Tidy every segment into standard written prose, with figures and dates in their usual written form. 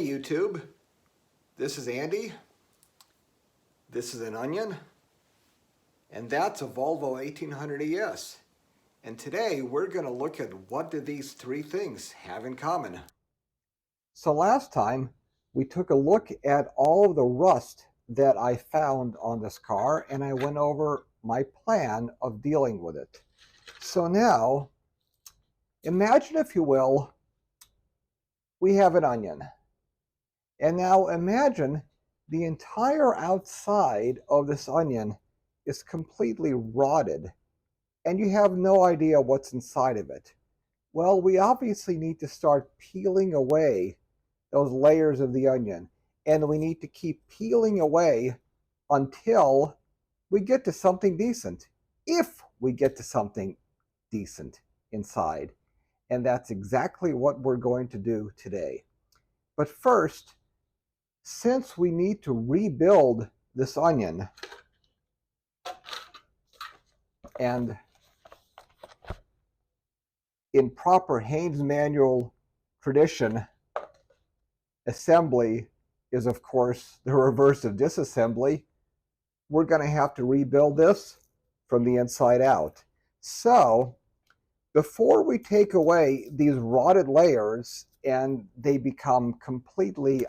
Hey YouTube, this is Andy, this is an onion, and that's a Volvo 1800 ES. And today we're going to look at what do these three things have in common. So last time we took a look at all of the rust that I found on this car, and I went over my plan of dealing with it. So now, imagine, if you will, we have an onion. And now imagine the entire outside of this onion is completely rotted, and you have no idea what's inside of it. Well, we obviously need to start peeling away those layers of the onion, and we need to keep peeling away until we get to something decent, if we get to something decent inside. And that's exactly what we're going to do today. But first, since we need to rebuild this onion, and in proper Haynes manual tradition, assembly is of course the reverse of disassembly, we're going to have to rebuild this from the inside out. So before we take away these rotted layers and they become completely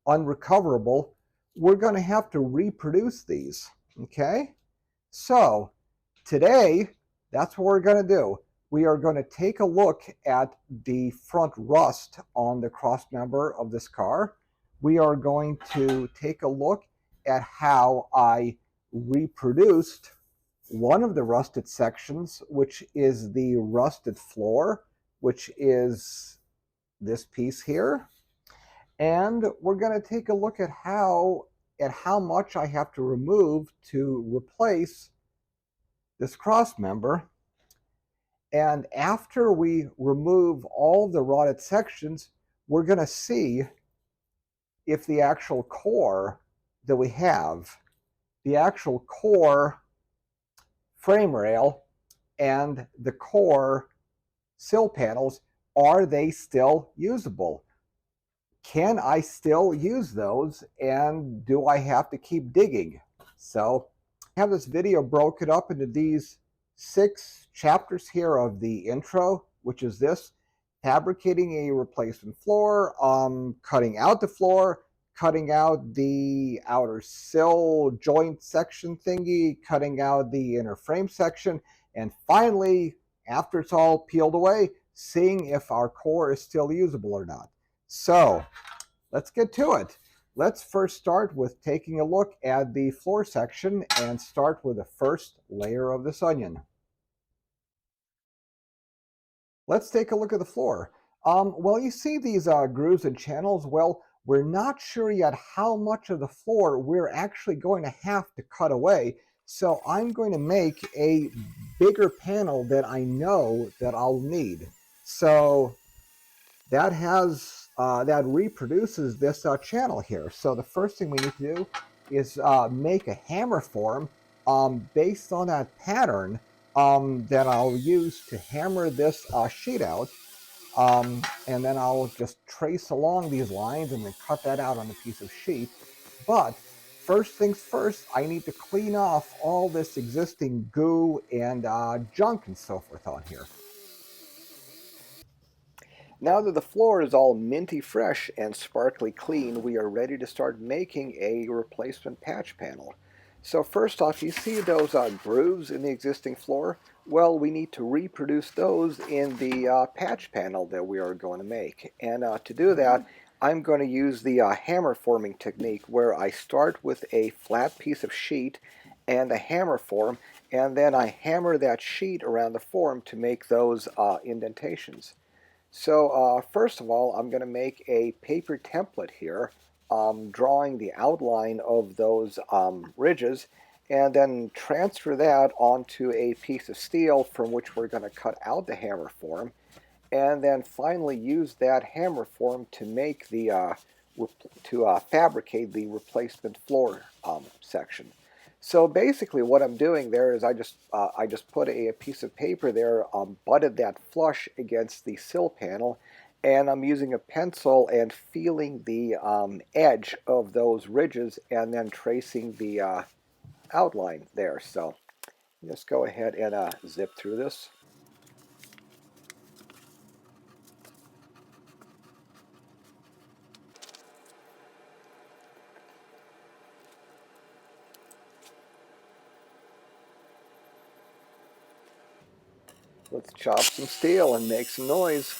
unrecoverable, we're going to have to reproduce these. Okay, so today that's what we're going to do. We are going to take a look at the front rust on the crossmember of this car. We are going to take a look at how I reproduced one of the rusted sections, which is the rusted floor, which is this piece here. And we're going to take a look at how much I have to remove to replace this crossmember. And after we remove all the rotted sections, we're going to see if the actual core that we have, the actual core frame rail and the core sill panels, are they still usable? Can I still use those, and do I have to keep digging? So I have this video broken up into these 6 chapters here of the intro, which is this: fabricating a replacement floor, cutting out the floor, cutting out the outer sill joint section thingy, cutting out the inner frame section, and finally, after it's all peeled away, seeing if our core is still usable or not. So let's get to it. Let's first start with taking a look at the floor section and start with the first layer of this onion. Let's take a look at the floor. Well, you see these grooves and channels. Well, we're not sure yet how much of the floor we're actually going to have to cut away. So I'm going to make a bigger panel that I know that I'll need. So that reproduces this channel here. So the first thing we need to do is make a hammer form based on that pattern that I'll use to hammer this sheet out. And then I'll just trace along these lines and then cut that out on a piece of sheet. But first things first, I need to clean off all this existing goo and junk and so forth on here. Now that the floor is all minty fresh and sparkly clean, we are ready to start making a replacement patch panel. So first off, you see those grooves in the existing floor? Well, we need to reproduce those in the patch panel that we are going to make. And to do that, I'm going to use the hammer forming technique, where I start with a flat piece of sheet and a hammer form, and then I hammer that sheet around the form to make those indentations. So first of all, I'm going to make a paper template here, drawing the outline of those ridges, and then transfer that onto a piece of steel from which we're going to cut out the hammer form, and then finally use that hammer form to make the fabricate the replacement floor section. So basically what I'm doing there is I just put a piece of paper there, butted that flush against the sill panel, And I'm using a pencil and feeling the edge of those ridges and then tracing the outline there. So just go ahead and zip through this. Let's chop some steel and make some noise.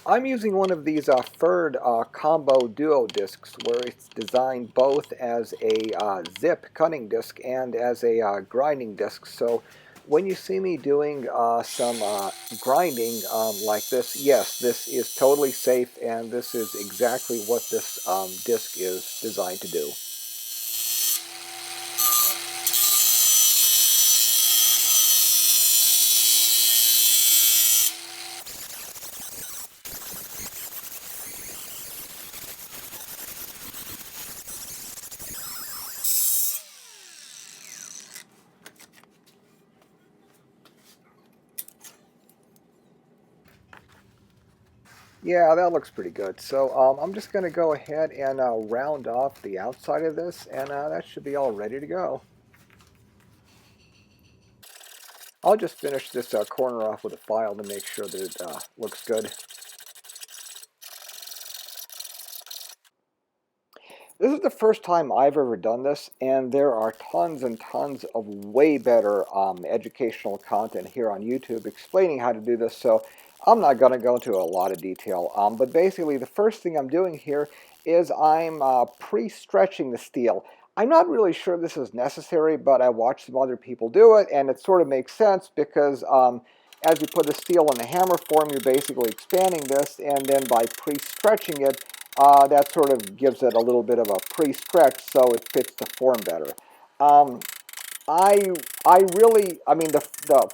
I'm using one of these furred combo duo discs where it's designed both as a zip cutting disc and as a grinding disc. So when you see me doing some grinding like this, yes, this is totally safe, and this is exactly what this disc is designed to do. Yeah, that looks pretty good. So I'm just going to go ahead and round off the outside of this, and that should be all ready to go. I'll just finish this corner off with a file to make sure that it looks good. This is the first time I've ever done this, and there are tons and tons of way better educational content here on YouTube explaining how to do this, so I'm not going to go into a lot of detail. But basically, the first thing I'm doing here is I'm pre-stretching the steel. I'm not really sure this is necessary, but I watched some other people do it, and it sort of makes sense because as you put the steel in the hammer form, you're basically expanding this, and then by pre-stretching it, that sort of gives it a little bit of a pre-stretch so it fits the form better. I mean, the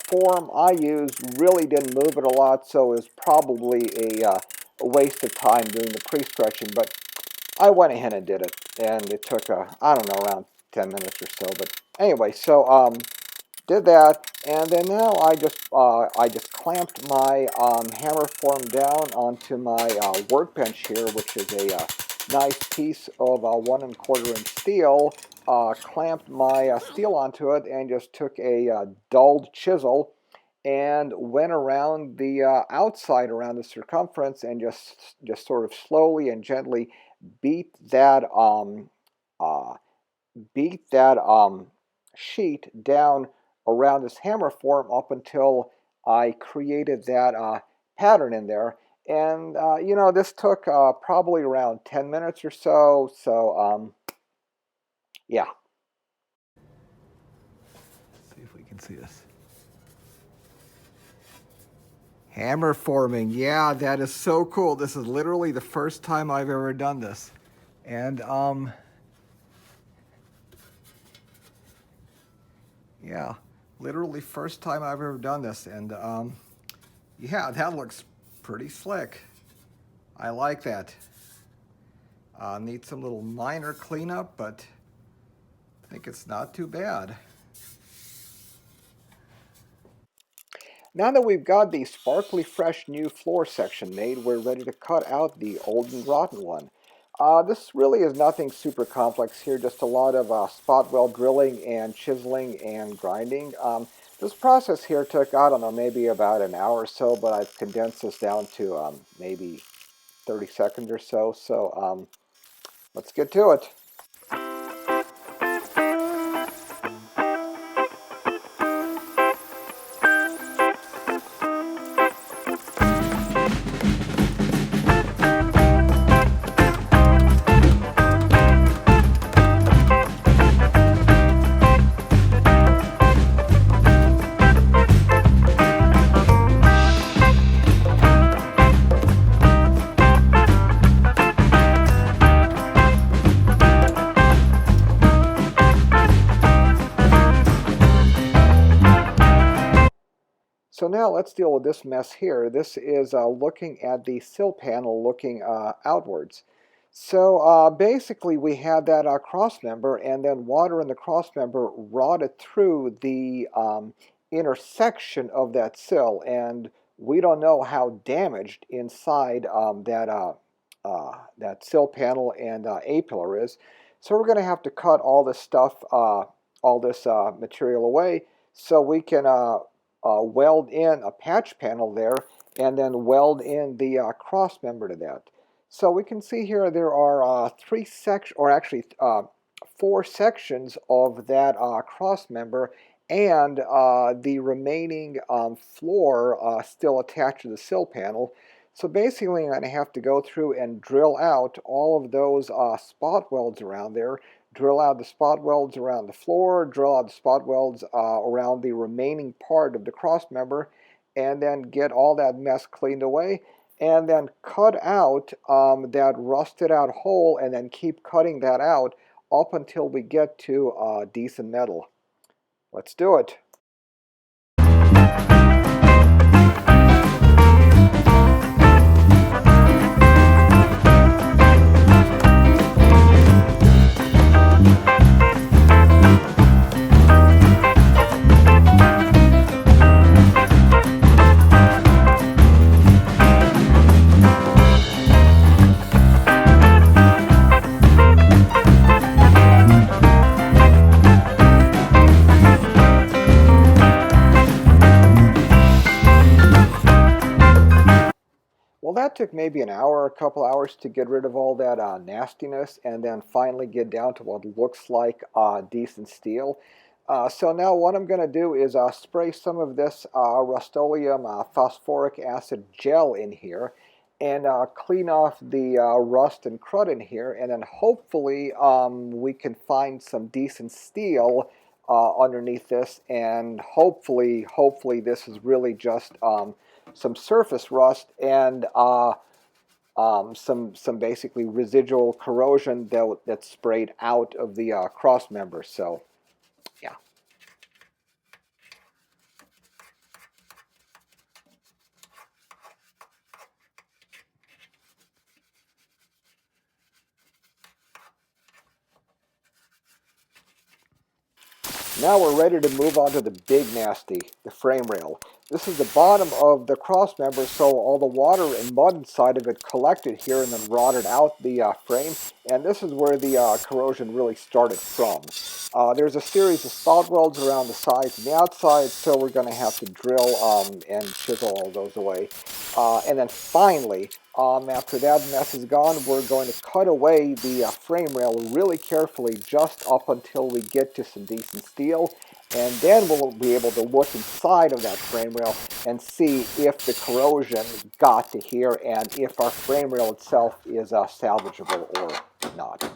form I used really didn't move it a lot, so it was probably a waste of time doing the pre-stretching, but I went ahead and did it, and it took, I don't know, around 10 minutes or so, but anyway, so did that, and then now I just clamped my hammer form down onto my workbench here, which is a nice piece of 1 1/4 inch steel. Clamped my steel onto it and just took a dulled chisel and went around the outside around the circumference and just sort of slowly and gently beat that uh, sheet down around this hammer form up until I created that pattern in there. And you know, this took probably around 10 minutes or so. So yeah. Let's see if we can see this. Hammer forming, yeah, that is so cool. This is literally the first time I've ever done this. And yeah, literally first time I've ever done this, and yeah, that looks pretty slick. I like that. Need some little minor cleanup, but I think it's not too bad. Now that we've got the sparkly fresh new floor section made, we're ready to cut out the old and rotten one. This really is nothing super complex here, just a lot of spot weld drilling and chiseling and grinding. This process here took, I don't know, maybe about an hour or so, but I've condensed this down to maybe 30 seconds or so. So let's get to it. So now let's deal with this mess here. This is looking at the sill panel looking outwards. So basically we had that cross member, and then water in the cross member rotted through the intersection of that sill, and we don't know how damaged inside that sill panel and A-pillar is. So we're going to have to cut all this stuff, all this material away, so we can weld in a patch panel there, and then weld in the cross member to that. So we can see here there are four sections of that cross member, and the remaining floor still attached to the sill panel. So basically I'm going to have to go through and drill out all of those spot welds around there, drill out the spot welds around the floor, drill out the spot welds around the remaining part of the cross member, and then get all that mess cleaned away, and then cut out that rusted out hole, and then keep cutting that out up until we get to decent metal. Let's do it. Well, that took maybe an hour, a couple hours to get rid of all that nastiness, and then finally get down to what looks like decent steel. So now what I'm going to do is spray some of this Rust-Oleum phosphoric acid gel in here, and clean off the rust and crud in here, and then hopefully we can find some decent steel underneath this, and hopefully this is really just some surface rust and some basically residual corrosion that's sprayed out of the cross member. So yeah. Now we're ready to move on to the big nasty, the frame rail. This is the bottom of the cross member, so all the water and mud inside of it collected here and then rotted out the frame, and this is where the corrosion really started from. There's a series of spot welds around the sides and the outside, so we're going to have to drill and chisel all those away. And then finally, after that mess is gone, we're going to cut away the frame rail really carefully just up until we get to some decent steel, and then we'll be able to look inside of that frame rail and see if the corrosion got to here and if our frame rail itself is salvageable or not.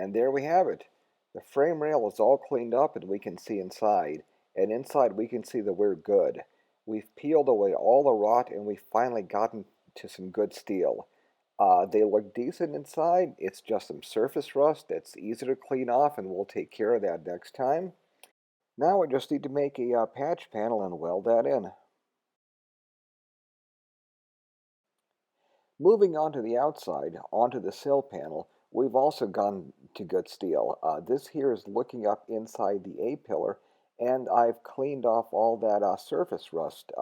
And there we have it. The frame rail is all cleaned up and we can see inside. And inside we can see that we're good. We've peeled away all the rot and we've finally gotten to some good steel. They look decent inside. It's just some surface rust that's easy to clean off, and we'll take care of that next time. Now we just need to make a patch panel and weld that in. Moving on to the outside, onto the sill panel, we've also gone to good steel. This here is looking up inside the A-pillar, and I've cleaned off all that surface rust.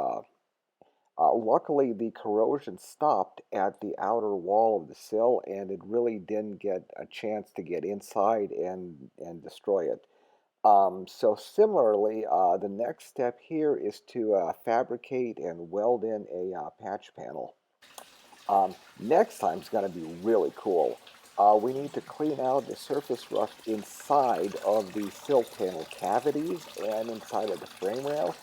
Luckily, the corrosion stopped at the outer wall of the sill, and it really didn't get a chance to get inside and destroy it. So similarly, the next step here is to fabricate and weld in a patch panel. Next time is going to be really cool. We need to clean out the surface rust inside of the sill panel cavities and inside of the frame rail.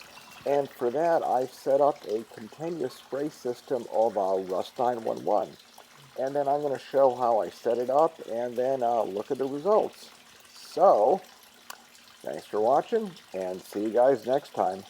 And for that, I've set up a continuous spray system of Rust 911. And then I'm going to show how I set it up and then look at the results. So, thanks for watching and see you guys next time.